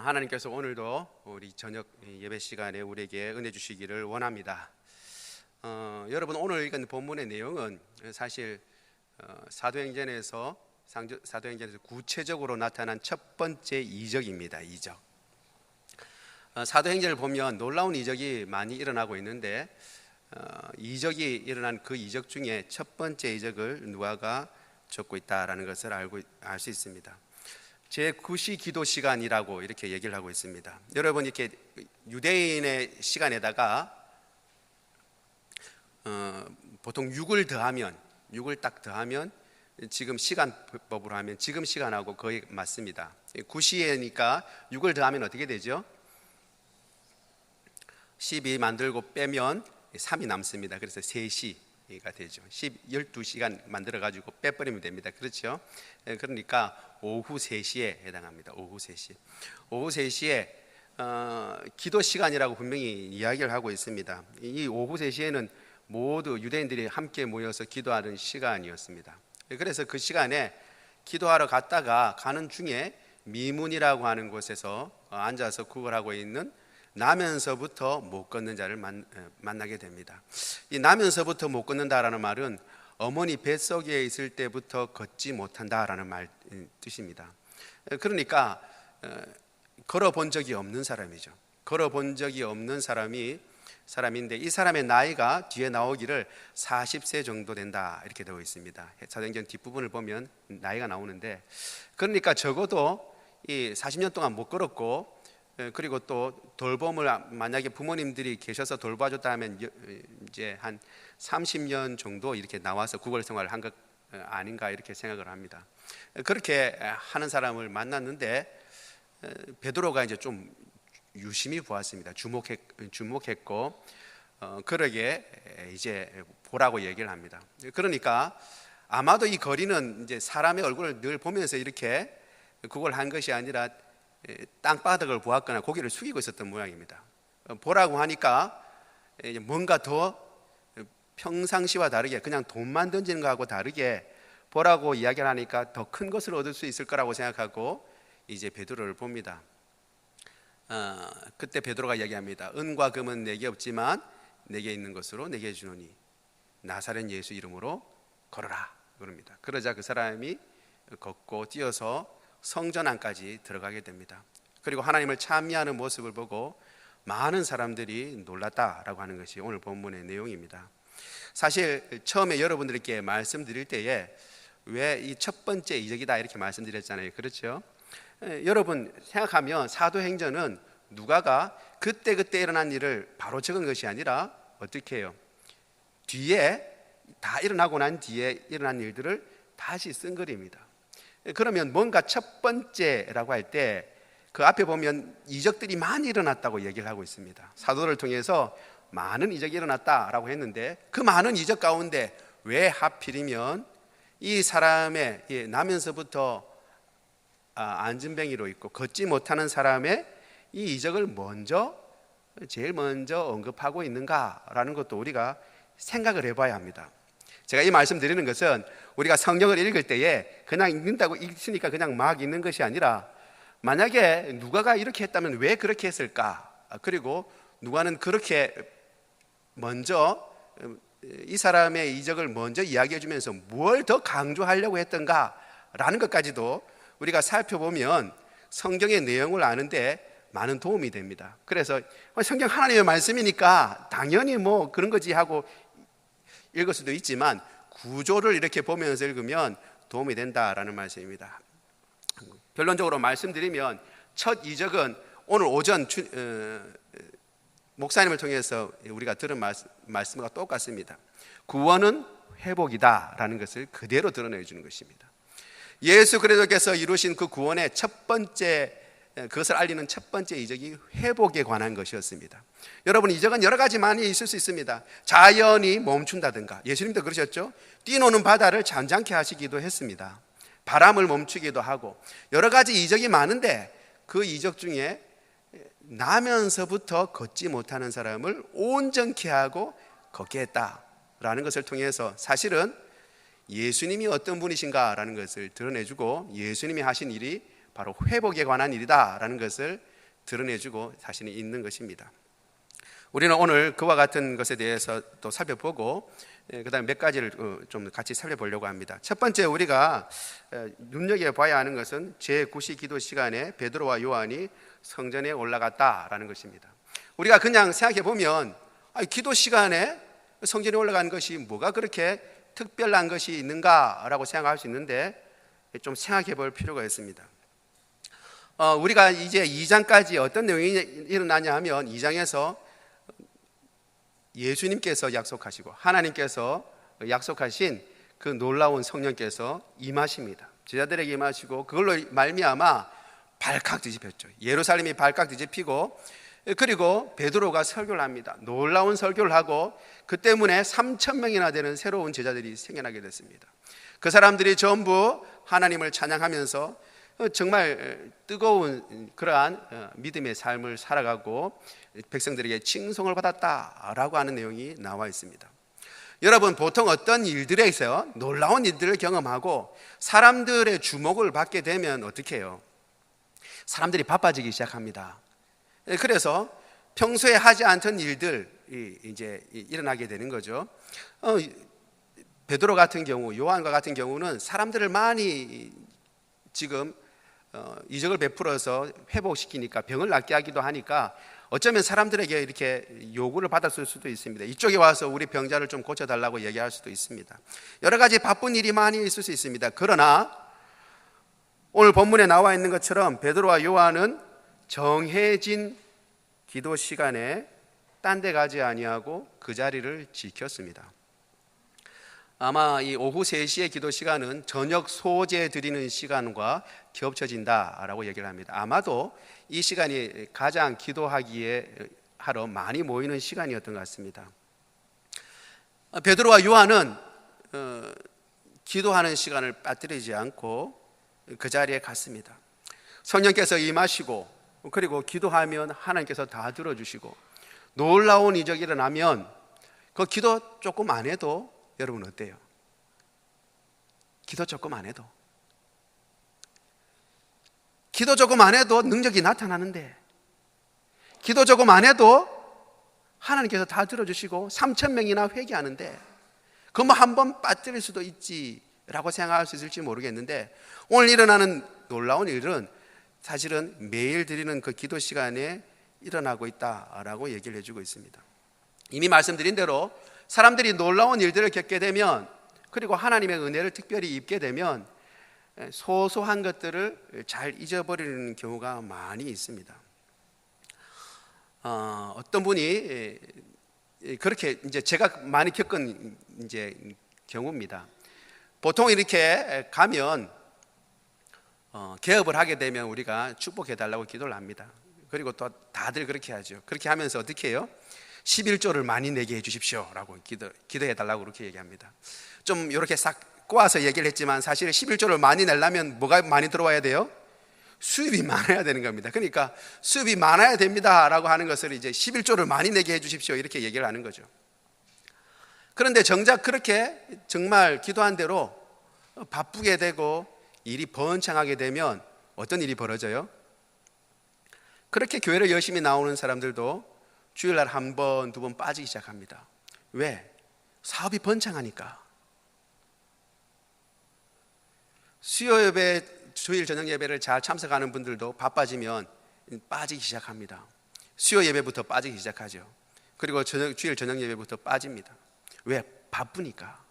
하나님께서 오늘도 우리 저녁 예배 시간에 우리에게 은혜 주시기를 원합니다. 여러분, 오늘 읽은 본문의 내용은 사실 사도행전에서 구체적으로 나타난 첫 번째 이적입니다. 이적. 사도행전을 보면 놀라운 이적이 많이 일어나고 있는데 이적이 일어난 그 이적 중에 첫 번째 이적을 누가가 적고 있다라는 것을 알 수 있습니다. 제9시 기도 시간이라고 이렇게 얘기를 하고 있습니다. 여러분, 이렇게 유대인의 시간에다가 보통 6을 딱 더하면 지금 시간법으로 하면 지금 시간하고 거의 맞습니다. 9시에니까 6을 더하면 어떻게 되죠? 12 만들고 빼면 3이 남습니다. 그래서 3시가 되죠. 12시간 만들어 가지고 빼버리면 됩니다. 그렇죠? 그러니까 오후 3시에 해당합니다. 오후 3시. 오후 3시에 기도 시간이라고 분명히 이야기를 하고 있습니다. 이 오후 3시에는 모두 유대인들이 함께 모여서 기도하는 시간이었습니다. 그래서 그 시간에 기도하러 갔다가 가는 중에 미문이라고 하는 곳에서 앉아서 구걸하고 있는 나면서부터 못 걷는 자를 만나게 됩니다. 이 나면서부터 못 걷는다라는 말은 어머니 뱃속에 있을 때부터 걷지 못한다라는 뜻입니다. 그러니까 걸어본 적이 없는 사람이죠. 걸어본 적이 없는 사람인데 이 사람의 나이가 뒤에 나오기를 40세 정도 된다 이렇게 되어 있습니다. 사도행전 뒷부분을 보면 나이가 나오는데, 그러니까 적어도 이 40년 동안 못 걸었고, 그리고 또 돌봄을 만약에 부모님들이 계셔서 돌봐줬다 하면 이제 한 30년 정도 이렇게 나와서 구걸 생활을 한 것 아닌가 이렇게 생각을 합니다. 그렇게 하는 사람을 만났는데 베드로가 이제 좀 유심히 보았습니다. 주목했고 그러게 이제 보라고 얘기를 합니다. 그러니까 아마도 이 거리는 이제 사람의 얼굴을 늘 보면서 이렇게 그걸 한 것이 아니라 땅바닥을 보았거나 고개를 숙이고 있었던 모양입니다. 보라고 하니까 뭔가 더 평상시와 다르게 그냥 돈만 던지는 거하고 다르게 보라고 이야기를 하니까 더 큰 것을 얻을 수 있을 거라고 생각하고 이제 베드로를 봅니다. 그때 베드로가 이야기합니다. 은과 금은 내게 없지만 내게 있는 것으로 내게 주노니 나사렛 예수 이름으로 걸어라 그럽니다. 그러자 그 사람이 걷고 뛰어서 성전 안까지 들어가게 됩니다. 그리고 하나님을 찬미하는 모습을 보고 많은 사람들이 놀랐다라고 하는 것이 오늘 본문의 내용입니다. 사실 처음에 여러분들께 말씀드릴 때에 왜 이 첫 번째 이적이다 이렇게 말씀드렸잖아요. 그렇죠? 여러분 생각하면 사도행전은 누가가 그때 일어난 일을 바로 적은 것이 아니라 어떻게 해요? 뒤에 다 일어나고 난 뒤에 일어난 일들을 다시 쓴 글입니다. 그러면 뭔가 첫 번째라고 할 때 그 앞에 보면 이적들이 많이 일어났다고 얘기를 하고 있습니다. 사도를 통해서 많은 이적이 일어났다라고 했는데 그 많은 이적 가운데 왜 하필이면 이 사람의 나면서부터 안진뱅이로 있고 걷지 못하는 사람의 이 이적을 제일 먼저 언급하고 있는가라는 것도 우리가 생각을 해봐야 합니다. 제가 이 말씀 드리는 것은 우리가 성경을 읽을 때에 그냥 읽는다고 읽으니까 그냥 막 읽는 것이 아니라 만약에 누가가 이렇게 했다면 왜 그렇게 했을까? 그리고 누가는 그렇게 먼저 이 사람의 이적을 먼저 이야기해 주면서 뭘 더 강조하려고 했던가라는 것까지도 우리가 살펴보면 성경의 내용을 아는데 많은 도움이 됩니다. 그래서 성경 하나님의 말씀이니까 당연히 뭐 그런 거지 하고 읽을 수도 있지만 구조를 이렇게 보면서 읽으면 도움이 된다라는 말씀입니다. 결론적으로 말씀드리면 첫 이적은 오늘 오전 목사님을 통해서 우리가 들은 말씀과 똑같습니다. 구원은 회복이다라는 것을 그대로 드러내주는 것입니다. 예수 그리스도께서 이루신 그 구원의 첫 번째, 그것을 알리는 첫 번째 이적이 회복에 관한 것이었습니다. 여러분, 이적은 여러 가지 많이 있을 수 있습니다. 자연이 멈춘다든가, 예수님도 그러셨죠. 뛰노는 바다를 잠잠케 하시기도 했습니다. 바람을 멈추기도 하고 여러 가지 이적이 많은데 그 이적 중에 나면서부터 걷지 못하는 사람을 온전케 하고 걷게 했다라는 것을 통해서 사실은 예수님이 어떤 분이신가라는 것을 드러내주고 예수님이 하신 일이 바로 회복에 관한 일이다라는 것을 드러내주고 자신이 있는 것입니다. 우리는 오늘 그와 같은 것에 대해서 또 살펴보고 그 다음에 몇 가지를 좀 같이 살펴보려고 합니다. 첫 번째 우리가 눈여겨봐야 하는 것은 제9시 기도 시간에 베드로와 요한이 성전에 올라갔다라는 것입니다. 우리가 그냥 생각해 보면 기도 시간에 성전에 올라가는 것이 뭐가 그렇게 특별한 것이 있는가라고 생각할 수 있는데 좀 생각해 볼 필요가 있습니다. 우리가 이제 2장까지 어떤 내용이 일어나냐 하면 2장에서 예수님께서 약속하시고 하나님께서 약속하신 그 놀라운 성령께서 임하십니다. 제자들에게 임하시고 그걸로 말미암아 발칵 뒤집혔죠. 예루살렘이 발칵 뒤집히고 그리고 베드로가 설교를 합니다. 놀라운 설교를 하고 그 때문에 3,000명이나 되는 새로운 제자들이 생겨나게 됐습니다. 그 사람들이 전부 하나님을 찬양하면서 정말 뜨거운 그러한 믿음의 삶을 살아가고 백성들에게 칭송을 받았다라고 하는 내용이 나와 있습니다. 여러분, 보통 어떤 일들에서 놀라운 일들을 경험하고 사람들의 주목을 받게 되면 어떻게 해요? 사람들이 바빠지기 시작합니다. 그래서 평소에 하지 않던 일들이 이제 일어나게 되는 거죠. 베드로 같은 경우, 요한과 같은 경우는 사람들을 많이 지금 이적을 베풀어서 회복시키니까 병을 낫게 하기도 하니까 어쩌면 사람들에게 이렇게 요구를 받았을 수도 있습니다. 이쪽에 와서 우리 병자를 좀 고쳐달라고 얘기할 수도 있습니다. 여러 가지 바쁜 일이 많이 있을 수 있습니다. 그러나 오늘 본문에 나와 있는 것처럼 베드로와 요한은 정해진 기도 시간에 딴 데 가지 아니하고 그 자리를 지켰습니다. 아마 이 오후 3시의 기도 시간은 저녁 소제 드리는 시간과 겹쳐진다라고 얘기를 합니다. 아마도 이 시간이 가장 기도하기에 하러 많이 모이는 시간이었던 것 같습니다. 베드로와 요한은 기도하는 시간을 빠뜨리지 않고 그 자리에 갔습니다. 성령께서 임하시고 그리고 기도하면 하나님께서 다 들어주시고 놀라운 이적이 일어나면 그 기도 조금 안 해도 여러분 어때요? 기도 조금 안 해도 능력이 나타나는데 기도 조금 안 해도 하나님께서 다 들어주시고 3,000명이나 회개하는데 그거 뭐 한 번 빠뜨릴 수도 있지라고 생각할 수 있을지 모르겠는데 오늘 일어나는 놀라운 일은 사실은 매일 드리는 그 기도 시간에 일어나고 있다라고 얘기를 해주고 있습니다. 이미 말씀드린 대로 사람들이 놀라운 일들을 겪게 되면 그리고 하나님의 은혜를 특별히 입게 되면 소소한 것들을 잘 잊어버리는 경우가 많이 있습니다. 어떤 분이 그렇게 이제 제가 많이 겪은 이제 경우입니다. 보통 이렇게 가면 개업을 하게 되면 우리가 축복해 달라고 기도를 합니다. 그리고 또 다들 그렇게 하죠. 그렇게 하면서 어떻게 해요? 11조를 많이 내게 해주십시오라고 기도해 달라고 그렇게 얘기합니다. 좀 이렇게 싹 꼬아서 얘기를 했지만 사실 11조를 많이 내려면 뭐가 많이 들어와야 돼요? 수입이 많아야 되는 겁니다. 그러니까 수입이 많아야 됩니다라고 하는 것을 이제 11조를 많이 내게 해주십시오 이렇게 얘기를 하는 거죠. 그런데 정작 그렇게 정말 기도한 대로 바쁘게 되고 일이 번창하게 되면 어떤 일이 벌어져요? 그렇게 교회를 열심히 나오는 사람들도 주일날 한 번, 두 번 빠지기 시작합니다. 왜? 사업이 번창하니까. 수요 예배, 주일 저녁 예배를 잘 참석하는 분들도 바빠지면 빠지기 시작합니다. 수요 예배부터 빠지기 시작하죠. 그리고 주일 저녁 예배부터 빠집니다. 왜? 바쁘니까.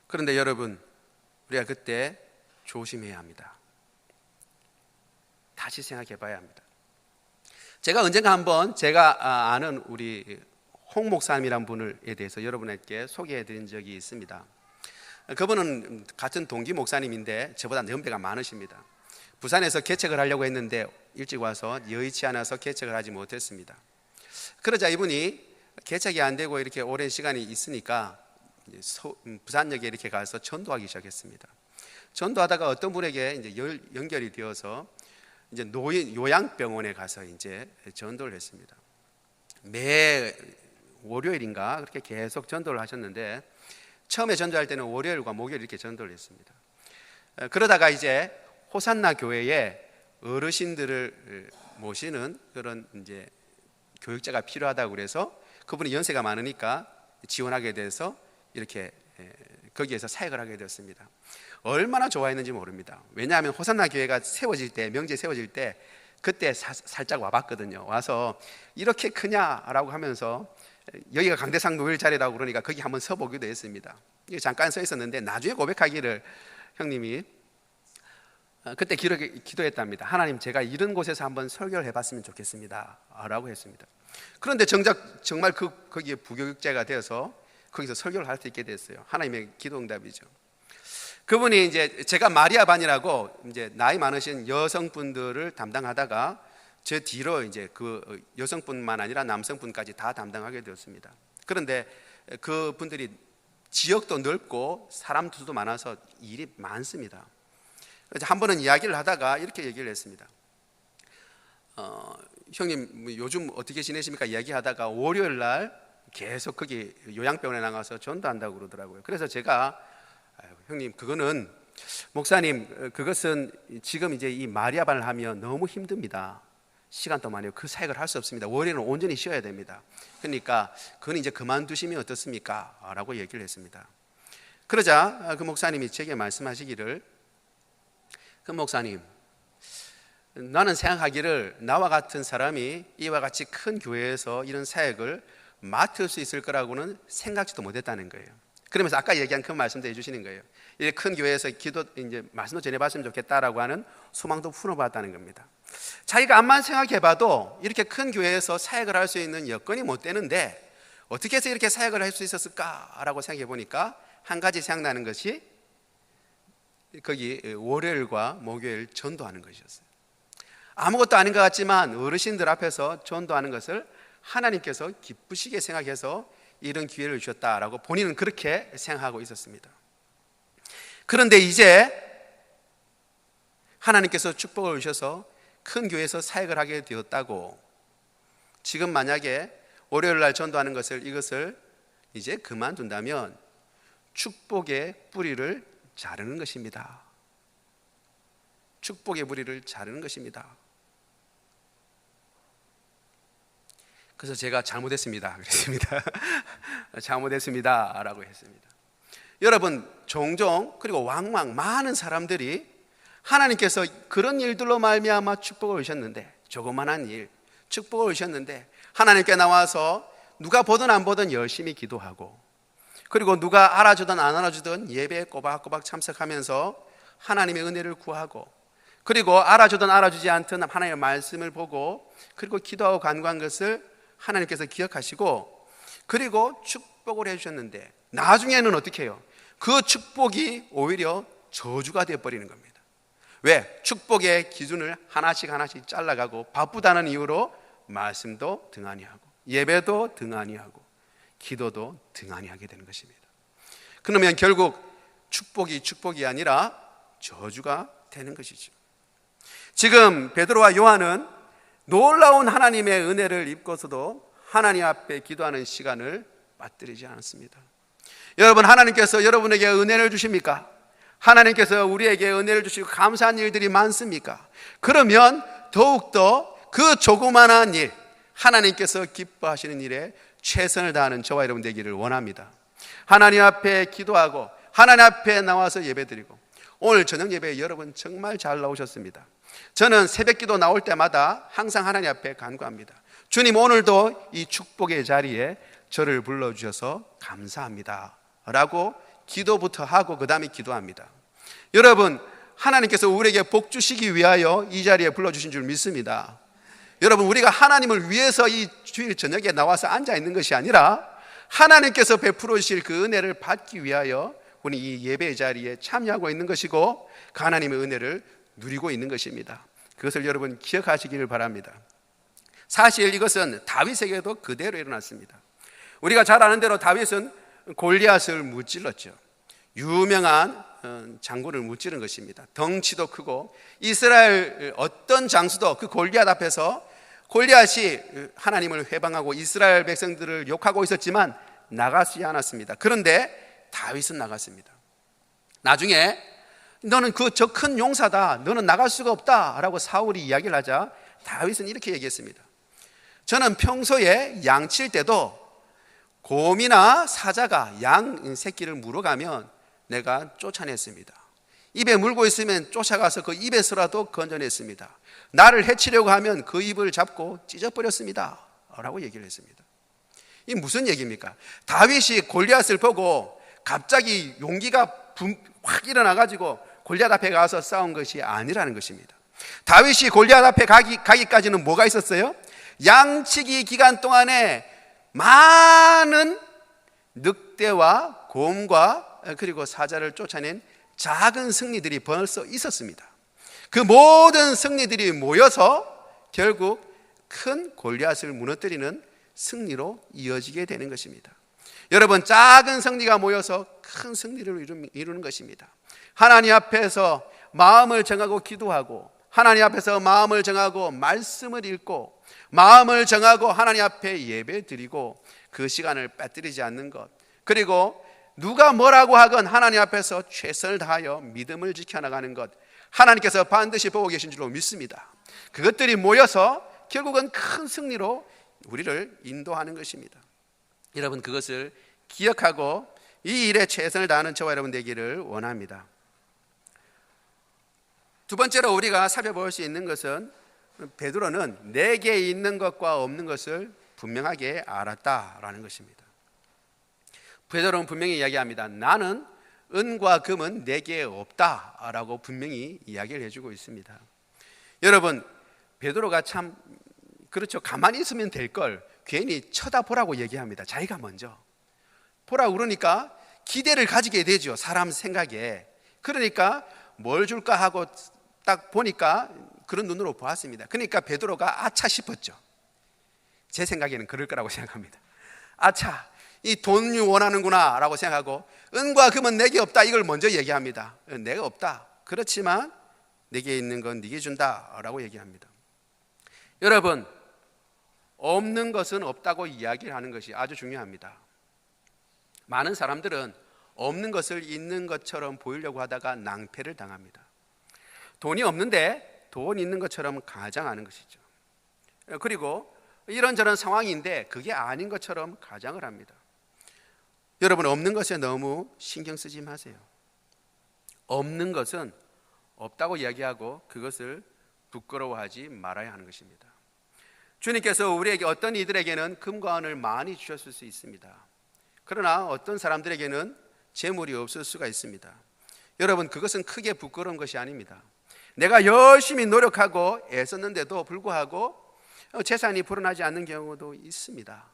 그런데 여러분, 우리가 그때 조심해야 합니다. 다시 생각해 봐야 합니다. 제가 언젠가 한번 제가 아는 우리 홍 목사님이란 분에 대해서 여러분에게 소개해 드린 적이 있습니다. 그분은 같은 동기 목사님인데 저보다 연배가 많으십니다. 부산에서 개척을 하려고 했는데 일찍 와서 여의치 않아서 개척을 하지 못했습니다. 그러자 이분이 개척이 안 되고 이렇게 오랜 시간이 있으니까 부산역에 이렇게 가서 전도하기 시작했습니다. 전도하다가 어떤 분에게 이제 연결이 되어서 이제 요양병원에 가서 이제 전도를 했습니다. 매 월요일인가 그렇게 계속 전도를 하셨는데 처음에 전도할 때는 월요일과 목요일 이렇게 전도를 했습니다. 그러다가 이제 호산나 교회에 어르신들을 모시는 그런 이제 교육자가 필요하다고 그래서 그분이 연세가 많으니까 지원하게 돼서 이렇게 거기에서 사역을 하게 되었습니다. 얼마나 좋아했는지 모릅니다. 왜냐하면 호산나 교회가 세워질 때, 명제 세워질 때 그때 살짝 와봤거든요. 와서 이렇게 크냐라고 하면서 여기가 강대상 노일 자리라고 그러니까 거기 한번 서보기도 했습니다. 잠깐 서 있었는데 나중에 고백하기를 형님이 그때 기도했답니다. 하나님, 제가 이런 곳에서 한번 설교를 해봤으면 좋겠습니다 라고 했습니다. 그런데 정말 거기에 부교육자가 되어서 거기서 설교를 할 수 있게 됐어요. 하나님의 기도 응답이죠. 그분이 이제 제가 마리아반이라고 이제 나이 많으신 여성분들을 담당하다가 제 뒤로 이제 그 여성뿐만 아니라 남성분까지 다 담당하게 되었습니다. 그런데 그 분들이 지역도 넓고 사람 수도 많아서 일이 많습니다. 그래서 한 번은 이야기를 하다가 이렇게 얘기를 했습니다. 형님 요즘 어떻게 지내십니까? 이야기하다가 월요일 날 계속 거기 요양병원에 나가서 전도한다고 그러더라고요. 그래서 제가 형님 그거는 목사님 그것은 지금 이제 이 마리아반을 하면 너무 힘듭니다. 시간도 많이 그 사역을 할 수 없습니다. 월요일은 온전히 쉬어야 됩니다. 그러니까 그건 이제 그만두시면 어떻습니까? 라고 얘기를 했습니다. 그러자 그 목사님이 제게 말씀하시기를, 그 목사님, 나는 생각하기를 나와 같은 사람이 이와 같이 큰 교회에서 이런 사역을 맡을 수 있을 거라고는 생각지도 못했다는 거예요. 그러면서 아까 얘기한 그 말씀도 해주시는 거예요. 이제 큰 교회에서 기도 이제 말씀도 전해봤으면 좋겠다라고 하는 소망도 풀어봤다는 겁니다. 자기가 암만 생각해봐도 이렇게 큰 교회에서 사역을 할 수 있는 여건이 못 되는데 어떻게 해서 이렇게 사역을 할 수 있었을까라고 생각해 보니까 한 가지 생각나는 것이 거기 월요일과 목요일 전도하는 것이었어요. 아무것도 아닌 것 같지만 어르신들 앞에서 전도하는 것을 하나님께서 기쁘시게 생각해서 이런 기회를 주셨다라고 본인은 그렇게 생각하고 있었습니다. 그런데 이제 하나님께서 축복을 주셔서 큰 교회에서 사역을 하게 되었다고, 지금 만약에 월요일 날 전도하는 이것을 이제 그만둔다면 축복의 뿌리를 자르는 것입니다. 축복의 뿌리를 자르는 것입니다. 그래서 제가 잘못했습니다 그랬습니다. 잘못했습니다 라고 했습니다. 여러분, 종종 그리고 왕왕 많은 사람들이 하나님께서 그런 일들로 말미암아 축복을 주셨는데, 조그만한 일 축복을 주셨는데 하나님께 나와서 누가 보든 안 보든 열심히 기도하고, 그리고 누가 알아주든 안 알아주든 예배에 꼬박꼬박 참석하면서 하나님의 은혜를 구하고, 그리고 알아주든 알아주지 않든 하나님의 말씀을 보고 그리고 기도하고 간구한 것을 하나님께서 기억하시고 그리고 축복을 해주셨는데 나중에는 어떻게 해요? 그 축복이 오히려 저주가 되어버리는 겁니다. 왜? 축복의 기준을 하나씩 잘라가고 바쁘다는 이유로 말씀도 등한히 하고 예배도 등한히 하고 기도도 등한히 하게 되는 것입니다. 그러면 결국 축복이 아니라 저주가 되는 것이죠. 지금 베드로와 요한은 놀라운 하나님의 은혜를 입고서도 하나님 앞에 기도하는 시간을 빠뜨리지 않았습니다. 여러분, 하나님께서 여러분에게 은혜를 주십니까? 하나님께서 우리에게 은혜를 주시고 감사한 일들이 많습니까? 그러면 더욱더 그 조그만한 일, 하나님께서 기뻐하시는 일에 최선을 다하는 저와 여러분 되기를 원합니다. 하나님 앞에 기도하고 하나님 앞에 나와서 예배드리고, 오늘 저녁 예배에 여러분 정말 잘 나오셨습니다. 저는 새벽기도 나올 때마다 항상 하나님 앞에 간구합니다. 주님, 오늘도 이 축복의 자리에 저를 불러주셔서 감사합니다 라고 기도부터 하고 그 다음에 기도합니다. 여러분, 하나님께서 우리에게 복 주시기 위하여 이 자리에 불러주신 줄 믿습니다. 여러분, 우리가 하나님을 위해서 이 주일 저녁에 나와서 앉아 있는 것이 아니라 하나님께서 베풀어 주실 그 은혜를 받기 위하여 우리 이 예배 자리에 참여하고 있는 것이고 그 하나님의 은혜를 누리고 있는 것입니다. 그것을 여러분 기억하시기를 바랍니다. 사실 이것은 다윗에게도 그대로 일어났습니다. 우리가 잘 아는 대로 다윗은 골리앗을 무찔렀죠. 유명한 장군을 무찌른 것입니다. 덩치도 크고 이스라엘 어떤 장수도 그 골리앗 앞에서, 골리앗이 하나님을 회방하고 이스라엘 백성들을 욕하고 있었지만 나가지 않았습니다. 그런데 다윗은 나갔습니다. 나중에 너는 그 저 큰 용사다, 너는 나갈 수가 없다 라고 사울이 이야기를 하자 다윗은 이렇게 얘기했습니다. 저는 평소에 양칠 때도 곰이나 사자가 양 새끼를 물어가면 내가 쫓아냈습니다. 입에 물고 있으면 쫓아가서 그 입에서라도 건져냈습니다. 나를 해치려고 하면 그 입을 잡고 찢어버렸습니다 라고 얘기를 했습니다. 이게 무슨 얘기입니까? 다윗이 골리앗을 보고 갑자기 용기가 확 일어나가지고 골리앗 앞에 가서 싸운 것이 아니라는 것입니다. 다윗이 골리앗 앞에 가기까지는 뭐가 있었어요? 양치기 기간 동안에 많은 늑대와 곰과 그리고 사자를 쫓아낸 작은 승리들이 벌써 있었습니다. 그 모든 승리들이 모여서 결국 큰 골리앗을 무너뜨리는 승리로 이어지게 되는 것입니다. 여러분, 작은 승리가 모여서 큰 승리를 이루는 것입니다. 하나님 앞에서 마음을 정하고 기도하고, 하나님 앞에서 마음을 정하고 말씀을 읽고, 마음을 정하고 하나님 앞에 예배 드리고, 그 시간을 빼뜨리지 않는 것, 그리고 누가 뭐라고 하건 하나님 앞에서 최선을 다하여 믿음을 지켜나가는 것, 하나님께서 반드시 보고 계신 줄로 믿습니다. 그것들이 모여서 결국은 큰 승리로 우리를 인도하는 것입니다. 여러분, 그것을 기억하고 이 일에 최선을 다하는 저와 여러분 되기를 원합니다. 두 번째로 우리가 살펴볼 수 있는 것은 베드로는 내게 있는 것과 없는 것을 분명하게 알았다라는 것입니다. 베드로는 분명히 이야기합니다. 나는 은과 금은 내게 없다라고 분명히 이야기를 해주고 있습니다. 여러분, 베드로가 참 그렇죠. 가만히 있으면 될 걸 괜히 쳐다보라고 얘기합니다. 자기가 먼저 보라고 그러니까 기대를 가지게 되죠. 사람 생각에. 그러니까 뭘 줄까 하고 딱 보니까 그런 눈으로 보았습니다. 그러니까 베드로가 아차 싶었죠. 제 생각에는 그럴 거라고 생각합니다. 아차, 이 돈을 원하는구나 라고 생각하고, 은과 금은 내게 없다 이걸 먼저 얘기합니다. 내가 없다. 그렇지만 내게 있는 건 네게 준다 라고 얘기합니다. 여러분, 없는 것은 없다고 이야기를 하는 것이 아주 중요합니다. 많은 사람들은 없는 것을 있는 것처럼 보이려고 하다가 낭패를 당합니다. 돈이 없는데 돈 있는 것처럼 가장하는 것이죠. 그리고 이런저런 상황인데 그게 아닌 것처럼 가장을 합니다. 여러분, 없는 것에 너무 신경 쓰지 마세요. 없는 것은 없다고 이야기하고 그것을 부끄러워하지 말아야 하는 것입니다. 주님께서 우리에게 어떤 이들에게는 금과 은을 많이 주셨을 수 있습니다. 그러나 어떤 사람들에게는 재물이 없을 수가 있습니다. 여러분, 그것은 크게 부끄러운 것이 아닙니다. 내가 열심히 노력하고 애썼는데도 불구하고 재산이 불어나지 않는 경우도 있습니다.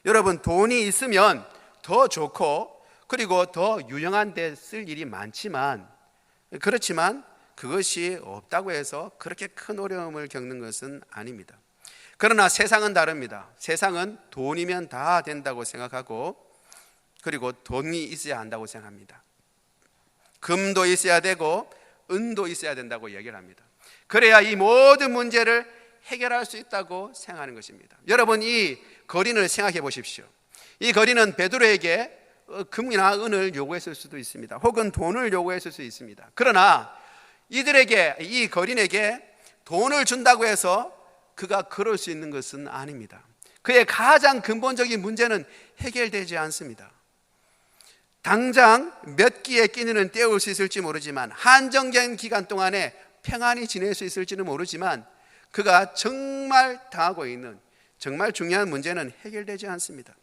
여러분, 돈이 있으면 더 좋고 그리고 더 유용한 데 쓸 일이 많지만, 그렇지만 그것이 없다고 해서 그렇게 큰 어려움을 겪는 것은 아닙니다. 그러나 세상은 다릅니다. 세상은 돈이면 다 된다고 생각하고, 그리고 돈이 있어야 한다고 생각합니다. 금도 있어야 되고 은도 있어야 된다고 얘기를 합니다. 그래야 이 모든 문제를 해결할 수 있다고 생각하는 것입니다. 여러분, 이 거린을 생각해 보십시오. 이 거린은 베드로에게 금이나 은을 요구했을 수도 있습니다. 혹은 돈을 요구했을 수 있습니다. 그러나 이들에게, 이 거린에게 돈을 준다고 해서 그가 그럴 수 있는 것은 아닙니다. 그의 가장 근본적인 문제는 해결되지 않습니다. 당장 몇 끼의 끼니는 때울 수 있을지 모르지만, 한정된 기간 동안에 평안히 지낼 수 있을지는 모르지만, 그가 정말 당하고 있는 정말 중요한 문제는 해결되지 않습니다.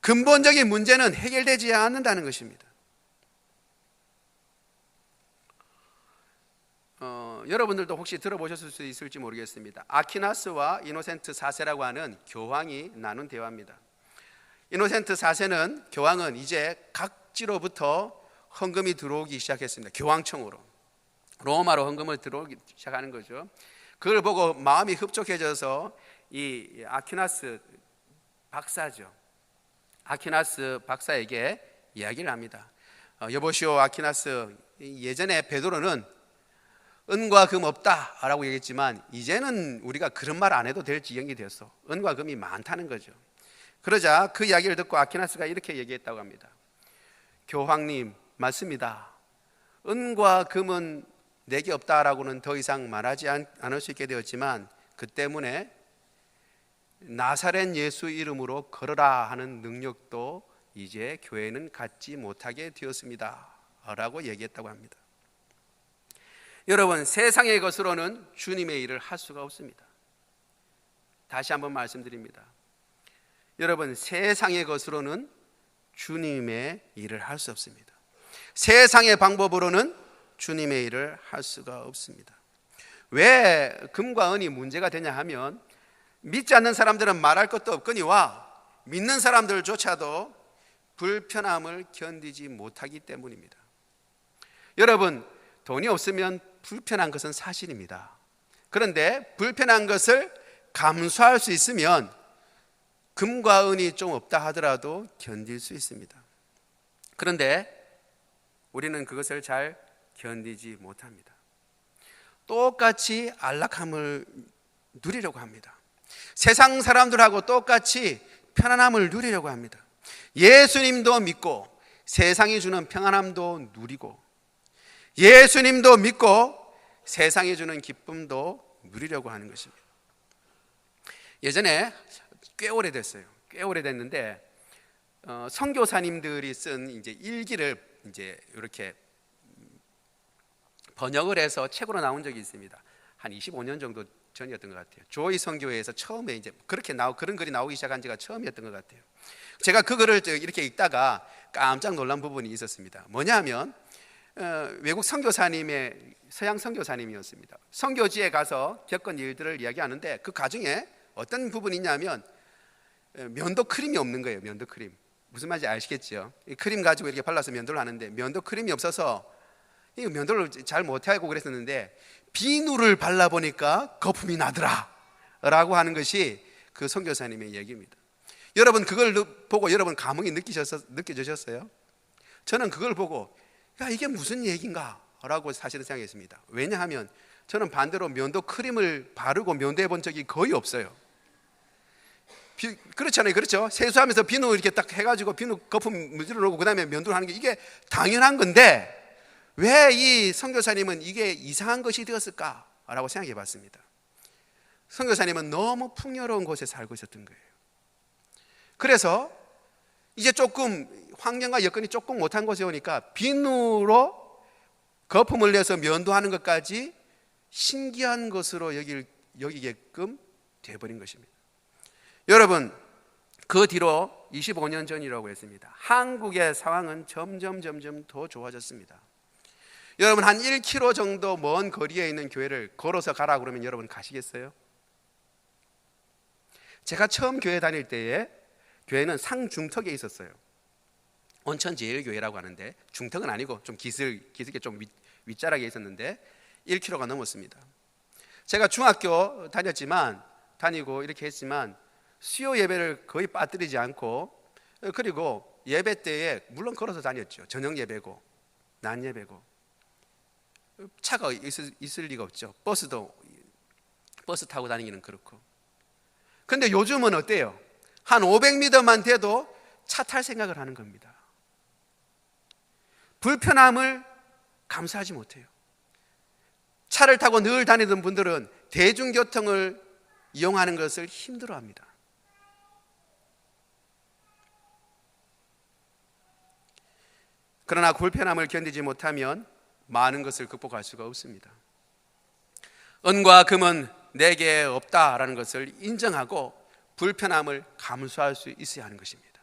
근본적인 문제는 해결되지 않는다는 것입니다. 여러분들도 혹시 들어보셨을 수 있을지 모르겠습니다. 아퀴나스와 이노센트 4세라고 하는 교황이 나눈 대화입니다. 이노센트 4세는, 교황은 이제 각지로부터 헌금이 들어오기 시작했습니다. 교황청으로, 로마로 헌금을 들어오기 시작하는 거죠. 그걸 보고 마음이 흡족해져서 이 아퀴나스 박사죠, 아퀴나스 박사에게 이야기를 합니다. 여보시오 아퀴나스, 예전에 베드로는 은과 금 없다라고 얘기했지만 이제는 우리가 그런 말 안 해도 될 지경이 되었어. 은과 금이 많다는 거죠. 그러자 그 이야기를 듣고 아퀴나스가 이렇게 얘기했다고 합니다. 교황님, 맞습니다. 은과 금은 내게 없다라고는 더 이상 말하지 않을 수 있게 되었지만 그 때문에 나사렛 예수 이름으로 걸어라 하는 능력도 이제 교회는 갖지 못하게 되었습니다 라고 얘기했다고 합니다. 여러분, 세상의 것으로는 주님의 일을 할 수가 없습니다. 다시 한번 말씀드립니다. 여러분, 세상의 것으로는 주님의 일을 할 수 없습니다. 세상의 방법으로는 주님의 일을 할 수가 없습니다. 왜 금과 은이 문제가 되냐 하면 믿지 않는 사람들은 말할 것도 없거니와 믿는 사람들조차도 불편함을 견디지 못하기 때문입니다. 여러분, 돈이 없으면 불편한 것은 사실입니다. 그런데 불편한 것을 감수할 수 있으면 금과 은이 좀 없다 하더라도 견딜 수 있습니다. 그런데 우리는 그것을 잘 견디지 못합니다. 똑같이 안락함을 누리려고 합니다. 세상 사람들하고 똑같이 편안함을 누리려고 합니다. 예수님도 믿고 세상이 주는 평안함도 누리고 예수님도 믿고 세상이 주는 기쁨도 누리려고 하는 것입니다. 예전에 꽤 오래됐어요. 꽤 오래됐는데 선교사님들이 쓴 이제 일기를 이제 이렇게 번역을 해서 책으로 나온 적이 있습니다. 한 25년 정도 전이었던 것 같아요. 조이 선교회에서 처음에 이제 그런 글이 나오기 시작한 지가 처음이었던 것 같아요. 제가 그 글을 이렇게 읽다가 깜짝 놀란 부분이 있었습니다. 뭐냐면 외국 선교사님의 서양 선교사님이었습니다. 선교지에 가서 겪은 일들을 이야기하는데 그 가정에 어떤 부분이 있냐면 면도 크림이 없는 거예요. 면도 크림. 무슨 말인지 아시겠죠? 이 크림 가지고 이렇게 발라서 면도를 하는데 면도 크림이 없어서 이 면도를 잘 못하고 그랬었는데 비누를 발라보니까 거품이 나더라 라고 하는 것이 그 선교사님의 얘기입니다. 여러분, 그걸 보고 여러분 감흥이 느껴지셨어요? 저는 그걸 보고 야, 이게 무슨 얘기인가 라고 사실은 생각했습니다. 왜냐하면 저는 반대로 면도 크림을 바르고 면도해 본 적이 거의 없어요. 그렇잖아요. 그렇죠? 세수하면서 비누 이렇게 딱 해가지고 비누 거품 문질러 놓고 그 다음에 면도를 하는 게 이게 당연한 건데 왜 이 선교사님은 이게 이상한 것이 되었을까라고 생각해 봤습니다. 선교사님은 너무 풍요로운 곳에 살고 있었던 거예요. 그래서 이제 조금 환경과 여건이 조금 못한 곳에 오니까 비누로 거품을 내서 면도하는 것까지 신기한 것으로 여기게끔 되어버린 것입니다. 여러분, 그 뒤로 25년 전이라고 했습니다. 한국의 상황은 점점 더 좋아졌습니다. 여러분, 한 1km 정도 먼 거리에 있는 교회를 걸어서 가라 그러면 여러분 가시겠어요? 제가 처음 교회 다닐 때에 교회는 상중턱에 있었어요. 온천제일교회라고 하는데 중턱은 아니고 좀 기슭에 좀 윗자락에 있었는데 1km가 넘었습니다. 제가 중학교 다니고 이렇게 했지만 수요 예배를 거의 빠뜨리지 않고 그리고 예배 때에 물론 걸어서 다녔죠. 저녁 예배고 낮 예배고 차가 있을 리가 없죠. 버스 타고 다니기는 그렇고. 근데 요즘은 어때요? 한 500m만 돼도 차 탈 생각을 하는 겁니다. 불편함을 감수하지 못해요. 차를 타고 늘 다니던 분들은 대중교통을 이용하는 것을 힘들어합니다. 그러나 불편함을 견디지 못하면 많은 것을 극복할 수가 없습니다. 은과 금은 내게 없다라는 것을 인정하고 불편함을 감수할 수 있어야 하는 것입니다.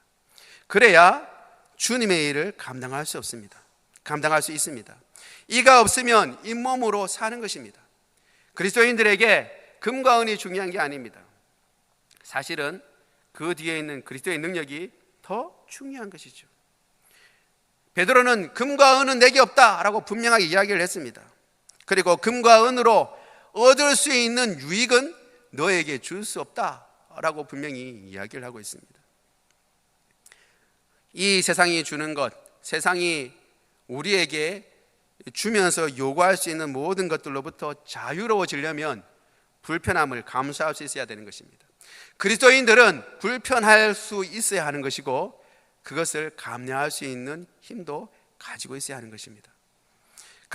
그래야 주님의 일을 감당할 수 있습니다. 이가 없으면 잇몸으로 사는 것입니다. 그리스도인들에게 금과 은이 중요한 게 아닙니다. 사실은 그 뒤에 있는 그리스도의 능력이 더 중요한 것이죠. 베드로는 금과 은은 내게 없다라고 분명하게 이야기를 했습니다. 그리고 금과 은으로 얻을 수 있는 유익은 너에게 줄 수 없다라고 분명히 이야기를 하고 있습니다. 이 세상이 주는 것, 세상이 우리에게 주면서 요구할 수 있는 모든 것들로부터 자유로워지려면 불편함을 감수할 수 있어야 되는 것입니다. 그리스도인들은 불편할 수 있어야 하는 것이고 그것을 감내할 수 있는 힘도 가지고 있어야 하는 것입니다.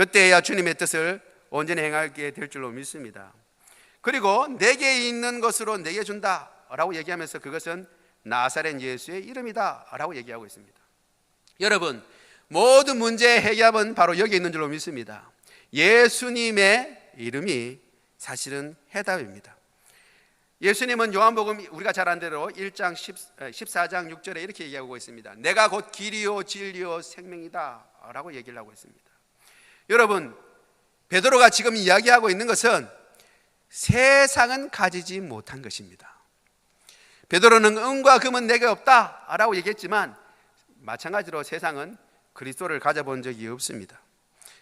그때야 주님의 뜻을 온전히 행하게 될 줄로 믿습니다. 그리고 내게 있는 것으로 내게 준다라고 얘기하면서 그것은 나사렛 예수의 이름이다 라고 얘기하고 있습니다. 여러분, 모든 문제의 해결은 바로 여기 있는 줄로 믿습니다. 예수님의 이름이 사실은 해답입니다. 예수님은 요한복음 우리가 잘 아는 대로 1장 14장 6절에 이렇게 얘기하고 있습니다. 내가 곧 길이요 진리요 생명이다 라고 얘기를 하고 있습니다. 여러분, 베드로가 지금 이야기하고 있는 것은 세상은 가지지 못한 것입니다. 베드로는 은과 금은 내게 없다 라고 얘기했지만 마찬가지로 세상은 그리스도를 가져본 적이 없습니다.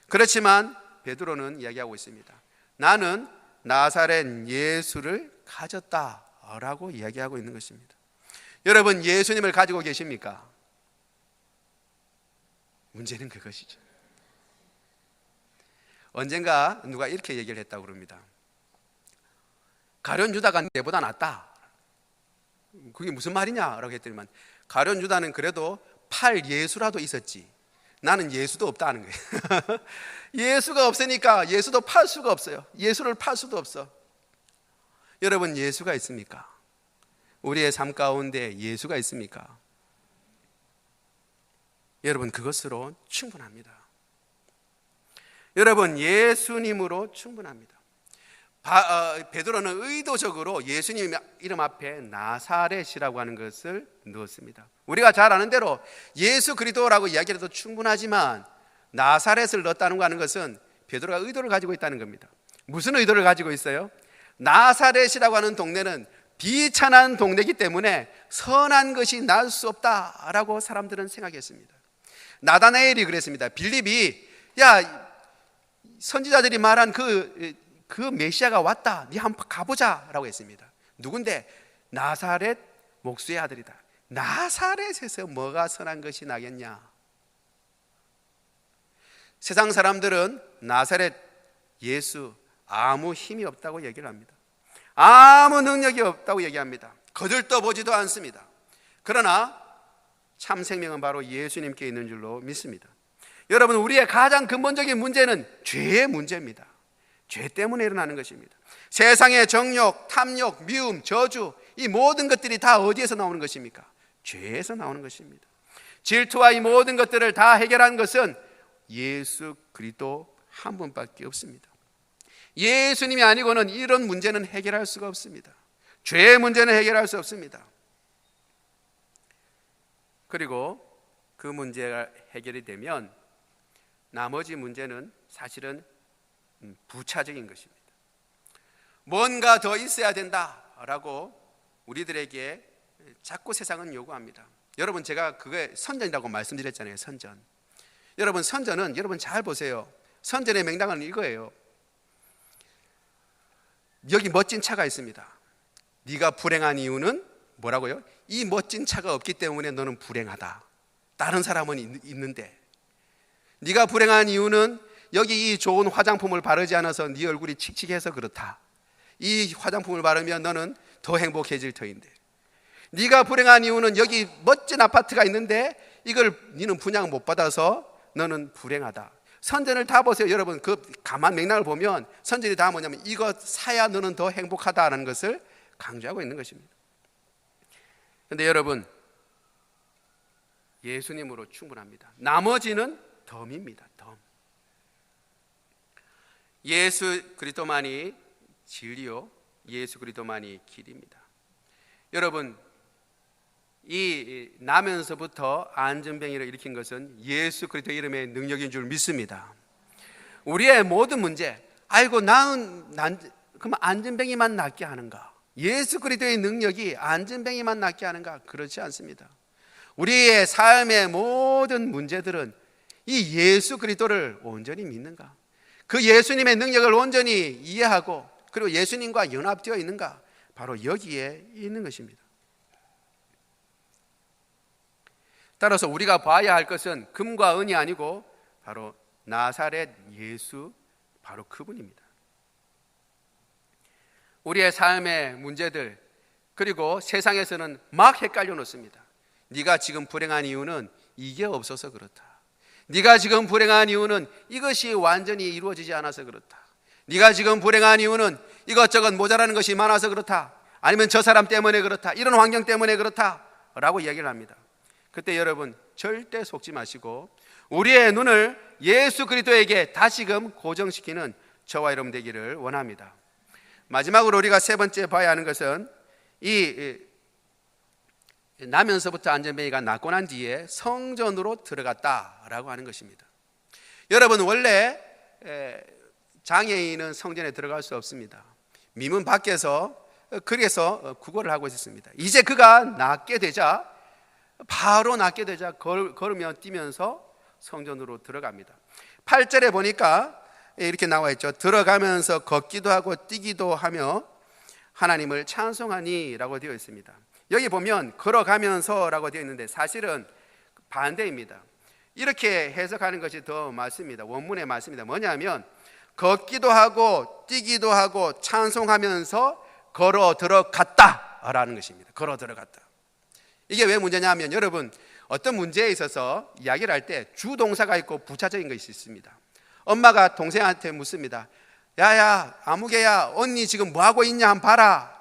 그렇지만 베드로는 이야기하고 있습니다. 나는 나사렛 예수를 가졌다라고 이야기하고 있는 것입니다. 여러분, 예수님을 가지고 계십니까? 문제는 그것이죠. 언젠가 누가 이렇게 얘기를 했다고 그럽니다. 가룟 유다가 내보다 낫다. 그게 무슨 말이냐라고 했더니만, 가룟 유다는 그래도 팔 예수라도 있었지 나는 예수도 없다는 거예요. 예수가 없으니까 예수도 팔 수가 없어요. 예수를 팔 수도 없어. 여러분, 예수가 있습니까? 우리의 삶 가운데 예수가 있습니까? 여러분, 그것으로 충분합니다. 여러분, 예수님으로 충분합니다. 베드로는 의도적으로 예수님 이름 앞에 나사렛이라고 하는 것을 넣었습니다. 우리가 잘 아는 대로 예수 그리스도라고 이야기해도 충분하지만 나사렛을 넣었다는 것은 베드로가 의도를 가지고 있다는 겁니다. 무슨 의도를 가지고 있어요? 나사렛이라고 하는 동네는 비천한 동네이기 때문에 선한 것이 날 수 없다라고 사람들은 생각했습니다. 나다나엘이 그랬습니다. 빌립이 야, 선지자들이 말한 그 메시아가 왔다, 네 한번 가보자 라고 했습니다. 누군데? 나사렛 목수의 아들이다. 나사렛에서 뭐가 선한 것이 나겠냐? 세상 사람들은 나사렛 예수 아무 힘이 없다고 얘기를 합니다. 아무 능력이 없다고 얘기합니다. 거들떠보지도 않습니다. 그러나 참 생명은 바로 예수님께 있는 줄로 믿습니다. 여러분, 우리의 가장 근본적인 문제는 죄의 문제입니다. 죄 때문에 일어나는 것입니다. 세상의 정욕, 탐욕, 미움, 저주, 이 모든 것들이 다 어디에서 나오는 것입니까? 죄에서 나오는 것입니다. 질투와 이 모든 것들을 다 해결한 것은 예수 그리스도 한 분밖에 없습니다. 예수님이 아니고는 이런 문제는 해결할 수가 없습니다. 죄의 문제는 해결할 수 없습니다. 그리고 그 문제가 해결이 되면 나머지 문제는 사실은 부차적인 것입니다. 뭔가 더 있어야 된다라고 우리들에게 자꾸 세상은 요구합니다. 여러분, 제가 그게 선전이라고 말씀드렸잖아요. 선전. 여러분, 선전은 여러분 잘 보세요. 선전의 맥락은 이거예요. 여기 멋진 차가 있습니다. 네가 불행한 이유는 뭐라고요? 이 멋진 차가 없기 때문에 너는 불행하다. 다른 사람은 있는데. 네가 불행한 이유는 여기 이 좋은 화장품을 바르지 않아서 네 얼굴이 칙칙해서 그렇다. 이 화장품을 바르면 너는 더 행복해질 터인데. 네가 불행한 이유는 여기 멋진 아파트가 있는데 이걸 네는 분양 못 받아서 너는 불행하다. 선전을 다 보세요. 여러분, 그 가만 맥락을 보면 선전이 다 뭐냐면 이거 사야 너는 더 행복하다라는 것을 강조하고 있는 것입니다. 그런데 여러분, 예수님으로 충분합니다. 나머지는 덤입니다. 덤. 예수 그리스도만이 진리요, 예수 그리스도만이 길입니다. 여러분, 이 나면서부터 안전병이를 일으킨 것은 예수 그리스도 이름의 능력인 줄 믿습니다. 우리의 모든 문제, 아이고 그럼 안전병이만 낫게 하는가? 예수 그리스도의 능력이 안전병이만 낫게 하는가? 그렇지 않습니다. 우리의 삶의 모든 문제들은 이 예수 그리스도를 온전히 믿는가? 그 예수님의 능력을 온전히 이해하고 그리고 예수님과 연합되어 있는가? 바로 여기에 있는 것입니다. 따라서 우리가 봐야 할 것은 금과 은이 아니고 바로 나사렛 예수, 바로 그분입니다. 우리의 삶의 문제들, 그리고 세상에서는 막 헷갈려 놓습니다. 네가 지금 불행한 이유는 이게 없어서 그렇다. 네가 지금 불행한 이유는 이것이 완전히 이루어지지 않아서 그렇다. 네가 지금 불행한 이유는 이것저것 모자라는 것이 많아서 그렇다. 아니면 저 사람 때문에 그렇다. 이런 환경 때문에 그렇다 라고 이야기를 합니다. 그때 여러분 절대 속지 마시고 우리의 눈을 예수 그리스도에게 다시금 고정시키는 저와 여러분 되기를 원합니다. 마지막으로 우리가 세 번째 봐야 하는 것은 이 나면서부터 안전뱅이가 낫고 난 뒤에 성전으로 들어갔다라고 하는 것입니다. 여러분 원래 장애인은 성전에 들어갈 수 없습니다. 미문 밖에서 그래서 구걸을 하고 있었습니다. 이제 그가 낫게 되자 바로 낫게 되자 걸으며 뛰면서 성전으로 들어갑니다. 8절에 보니까 이렇게 나와 있죠. 들어가면서 걷기도 하고 뛰기도 하며 하나님을 찬송하니 라고 되어 있습니다. 여기 보면 걸어가면서 라고 되어 있는데 사실은 반대입니다. 이렇게 해석하는 것이 더 맞습니다. 원문에 맞습니다. 뭐냐면 걷기도 하고 뛰기도 하고 찬송하면서 걸어 들어갔다 라는 것입니다. 걸어 들어갔다. 이게 왜 문제냐 하면 여러분 어떤 문제에 있어서 이야기를 할 때 주동사가 있고 부차적인 것이 있습니다. 엄마가 동생한테 묻습니다. 야야 아무개야 언니 지금 뭐하고 있냐 한번 봐라.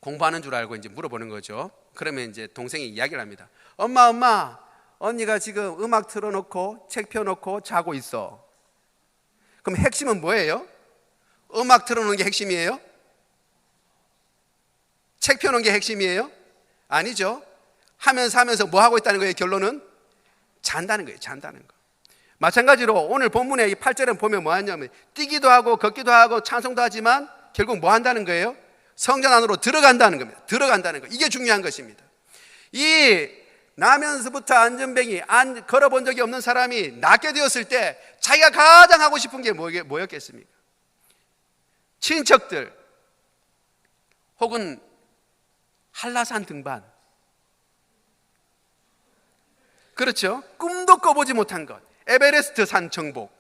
공부하는 줄 알고 이제 물어보는 거죠. 그러면 이제 동생이 이야기를 합니다. 엄마 언니가 지금 음악 틀어놓고 책 펴놓고 자고 있어. 그럼 핵심은 뭐예요? 음악 틀어놓는 게 핵심이에요? 책 펴놓은 게 핵심이에요? 아니죠. 하면서 뭐 하고 있다는 거예요? 결론은 잔다는 거예요. 잔다는 거. 마찬가지로 오늘 본문의 이 8절에 보면 뭐 하냐면 뛰기도 하고 걷기도 하고 찬송도 하지만 결국 뭐 한다는 거예요? 성전 안으로 들어간다는 겁니다. 들어간다는 거. 이게 중요한 것입니다. 이 나면서부터 안전뱅이 걸어본 적이 없는 사람이 낫게 되었을 때 자기가 가장 하고 싶은 게 뭐였겠습니까? 친척들 혹은 한라산 등반, 그렇죠? 꿈도 꿔보지 못한 것, 에베레스트 산 정복.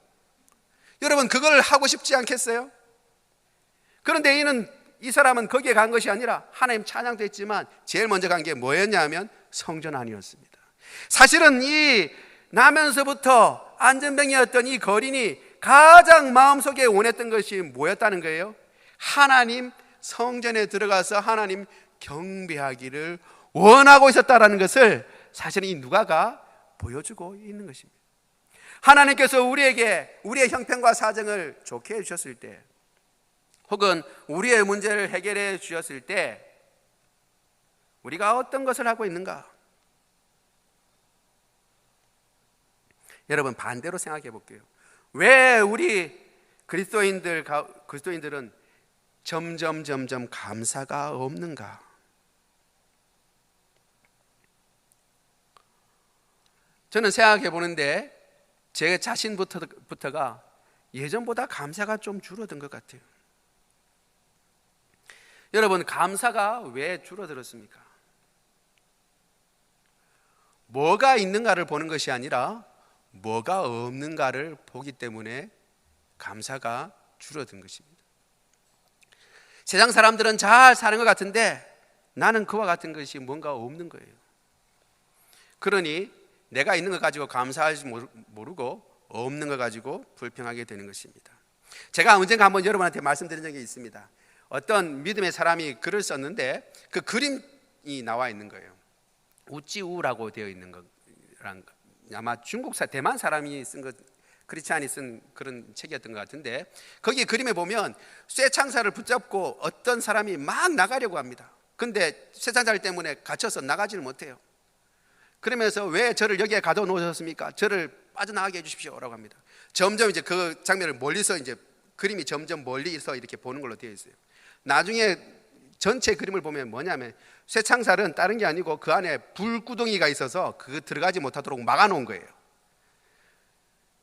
여러분 그걸 하고 싶지 않겠어요? 그런데 이 사람은 거기에 간 것이 아니라 하나님 찬양도 했지만 제일 먼저 간 게 뭐였냐 하면 성전 안이었습니다. 사실은 이 나면서부터 안전뱅이였던 이 거린이 가장 마음속에 원했던 것이 뭐였다는 거예요? 하나님 성전에 들어가서 하나님 경배하기를 원하고 있었다는 것을 사실은 이 누가가 보여주고 있는 것입니다. 하나님께서 우리에게 우리의 형편과 사정을 좋게 해주셨을 때 혹은 우리의 문제를 해결해 주셨을 때 우리가 어떤 것을 하고 있는가? 여러분 반대로 생각해 볼게요. 왜 우리 그리스도인들은 점점 감사가 없는가? 저는 생각해 보는데 제 자신부터가 예전보다 감사가 좀 줄어든 것 같아요. 여러분 감사가 왜 줄어들었습니까? 뭐가 있는가를 보는 것이 아니라 뭐가 없는가를 보기 때문에 감사가 줄어든 것입니다. 세상 사람들은 잘 사는 것 같은데 나는 그와 같은 것이 뭔가 없는 거예요. 그러니 내가 있는 것 가지고 감사하지 모르고 없는 것 가지고 불평하게 되는 것입니다. 제가 언젠가 한번 여러분한테 말씀드린 적이 있습니다. 어떤 믿음의 사람이 글을 썼는데 그 그림이 나와 있는 거예요. 우찌우라고 되어 있는 거랑 아마 대만 사람이 쓴 것, 크리스찬이 쓴 그런 책이었던 것 같은데 거기 그림에 보면 쇠창살을 붙잡고 어떤 사람이 막 나가려고 합니다. 근데 쇠창살 때문에 갇혀서 나가지를 못해요. 그러면서 왜 저를 여기에 가둬 놓으셨습니까? 저를 빠져나가게 해주십시오라고 합니다. 점점 이제 그 장면을 멀리서 이제 그림이 점점 멀리서 이렇게 보는 걸로 되어 있어요. 나중에 전체 그림을 보면 뭐냐면 쇠창살은 다른 게 아니고 그 안에 불구덩이가 있어서 그 들어가지 못하도록 막아놓은 거예요.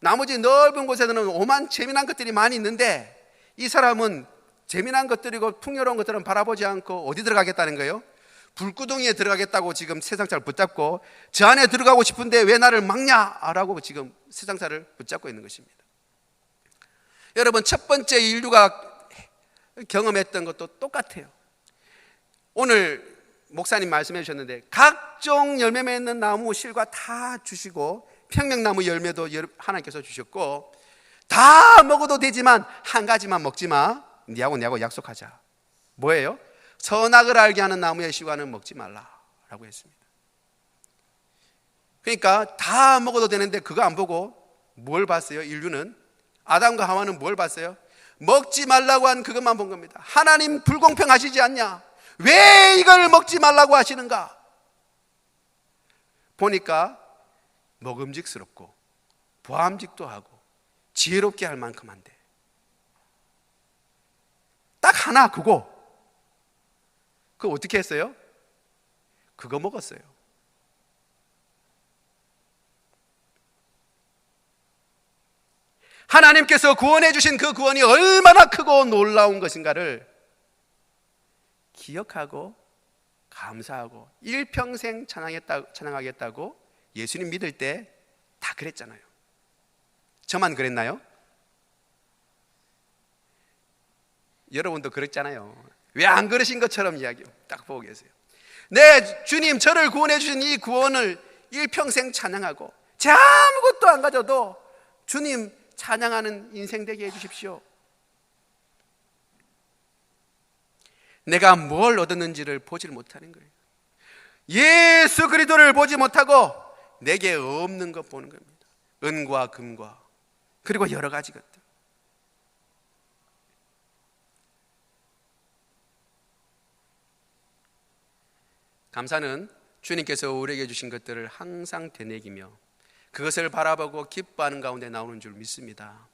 나머지 넓은 곳에는 오만 재미난 것들이 많이 있는데 이 사람은 재미난 것들이고 풍요로운 것들은 바라보지 않고 어디 들어가겠다는 거예요? 불구덩이에 들어가겠다고 지금 쇠창살을 붙잡고 저 안에 들어가고 싶은데 왜 나를 막냐라고 지금 쇠창살을 붙잡고 있는 것입니다. 여러분 첫 번째 인류가 경험했던 것도 똑같아요. 오늘 목사님 말씀해 주셨는데 각종 열매 맺는 나무 실과 다 주시고 평명나무 열매도 하나님께서 주셨고, 다 먹어도 되지만 한 가지만 먹지 마. 네하고 약속하자. 뭐예요? 선악을 알게 하는 나무의 씨과는 먹지 말라라고 했습니다. 그러니까 다 먹어도 되는데 그거 안 보고 뭘 봤어요? 인류는, 아담과 하와는 뭘 봤어요? 먹지 말라고 한 그것만 본 겁니다. 하나님 불공평하시지 않냐? 왜 이걸 먹지 말라고 하시는가? 보니까 먹음직스럽고 보암직도 하고 지혜롭게 할 만큼 한데, 딱 하나 그거 어떻게 했어요? 그거 먹었어요. 하나님께서 구원해 주신 그 구원이 얼마나 크고 놀라운 것인가를 기억하고 감사하고 일평생 찬양하겠다고 예수님 믿을 때 다 그랬잖아요. 저만 그랬나요? 여러분도 그랬잖아요. 왜 안 그러신 것처럼 이야기 딱 보고 계세요. 네, 주님, 저를 구원해 주신 이 구원을 일평생 찬양하고 제 아무것도 안 가져도 주님 찬양하는 인생 되게 해주십시오. 내가 뭘 얻었는지를 보질 못하는 거예요. 예수 그리스도를 보지 못하고 내게 없는 것 보는 겁니다. 은과 금과 그리고 여러 가지 것들. 감사는 주님께서 우리에게 주신 것들을 항상 되새기며 그것을 바라보고 기뻐하는 가운데 나오는 줄 믿습니다.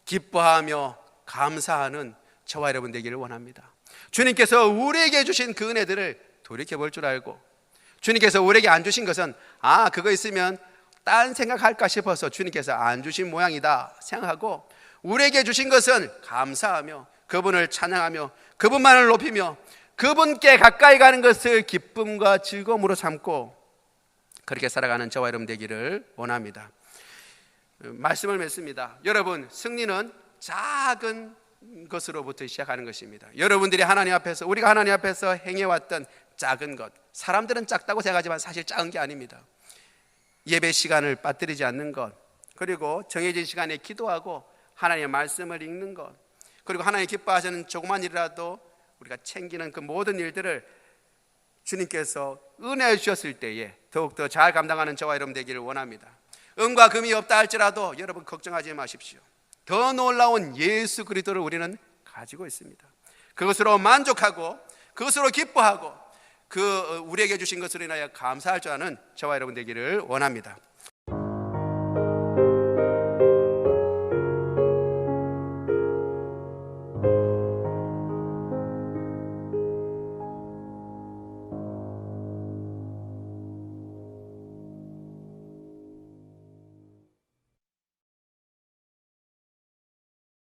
기뻐하며 감사하는 저와 여러분 되기를 원합니다. 주님께서 우리에게 주신 그 은혜들을 돌이켜볼 줄 알고, 주님께서 우리에게 안 주신 것은 그거 있으면 딴 생각할까 싶어서 주님께서 안 주신 모양이다 생각하고, 우리에게 주신 것은 감사하며 그분을 찬양하며 그분만을 높이며 그분께 가까이 가는 것을 기쁨과 즐거움으로 삼고 그렇게 살아가는 저와 여러분 되기를 원합니다. 말씀을 맺습니다. 여러분, 승리는 작은 것으로부터 시작하는 것입니다. 여러분들이 하나님 앞에서, 우리가 하나님 앞에서 행해왔던 작은 것, 사람들은 작다고 생각하지만 사실 작은 게 아닙니다. 예배 시간을 빠뜨리지 않는 것, 그리고 정해진 시간에 기도하고 하나님의 말씀을 읽는 것, 그리고 하나님 기뻐하시는 조그만 일이라도 우리가 챙기는 그 모든 일들을 주님께서 은혜 주셨을 때에 더욱더 잘 감당하는 저와 여러분 되기를 원합니다. 은과 금이 없다 할지라도 여러분 걱정하지 마십시오. 더 놀라운 예수 그리스도를 우리는 가지고 있습니다. 그것으로 만족하고 그것으로 기뻐하고 그 우리에게 주신 것으로 인하여 감사할 줄 아는 저와 여러분 되기를 원합니다.